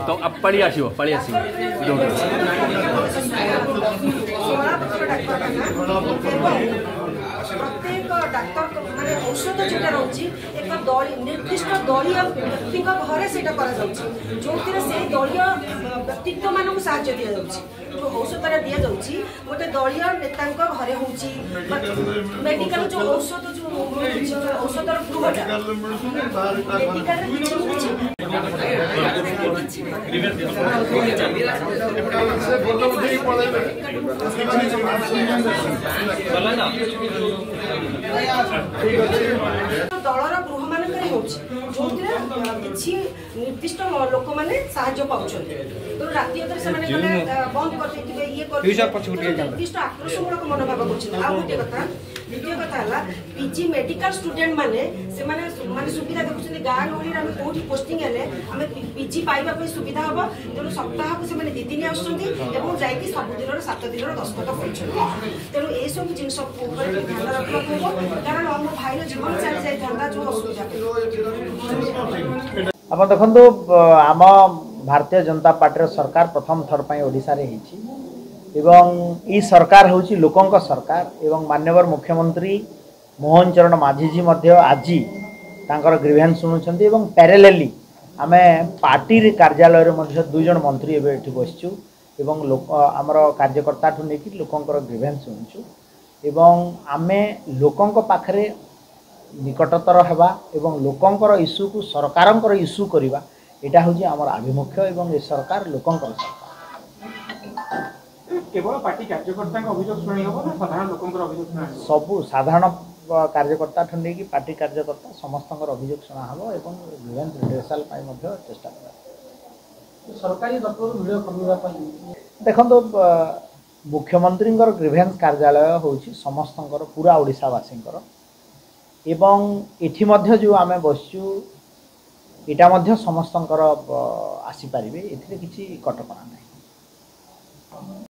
तो अब पाली आसो पाली आस प्रत्येक डाक्तर माने औषध जोटा रोचे एक निर्दिष्ट दलीय व्यक्ति घरे से जो से दलीय व्यक्तित्व मानक साहाय्य दि जाऊँगी जो औषधटा दि जाऊँगी गोटे दलीय नेता घरे हो मेडिकल जो औषध जो औषधर गृहटा दलर गृह मानक जो निर्दिष्ट लोक मैंने साहाय्य पाँच तो राति से बंद कर निर्दिष्ट आक्रोशमूलक मनोभाव कर द्वितीय कथा पीजी मेडिकल स्टूडेंट माने सुविधा देखुं गाँ गहली आम कौटी पोस्टिंग आम पीजी पाइबा सुविधा हम तेणु सप्ताह को दि दिन आसुँच सबुदिन 7 दिन दस्तखत कर तेणु यू जिन ध्यान रखा हम कारण मो भाई जीवन चली जाता जो असुविधा अब देखो आम भारतीय जनता पार्टी सरकार प्रथम थर पर ओडिशा रे होइछि एवं ई सरकार होछि लोकंक सरकार एवं माननीय मुख्यमंत्री मोहन चरण माझी जी मध्य आज तांकर ग्रीवेंस सुनुछंती एवं पैरेलली आमे पार्टी कार्यालय रे मध्य 2 जन मंत्री एबे एठी बसछु एवं लोक हमर कार्यकर्ता ठु नेकी लोकंकर ग्रीवेंस सुनुछु एवं आमे लोकंक पाखरे निकटतर हेबा एवं लोकंकर इश्यू को सरकारंकर इश्यू करबा एटा होछि हमर आभिमुख्य एवं ए सरकार लोकंकर सरकार केवल पार्टी कार्यकर्ता अभियोग शुणी हम ना साधारण लोक सबू साधारण कार्यकर्ता ठंडे की पार्टी कार्यकर्ता समस्त अभियोग शुणा हम एवं ग्रीवेंस रिड्रेसल चेष्टा कर सरकारी भिड़ कमिबा देखो मुख्यमंत्री ग्रीवेंस कार्यालय होछि समस्त पूरा ओडिशावासी एवं इठी मध्य जो आम बसचु इटा मध्य समस्त आसी पारिबे एथिरे किछि कटकणा नहीं।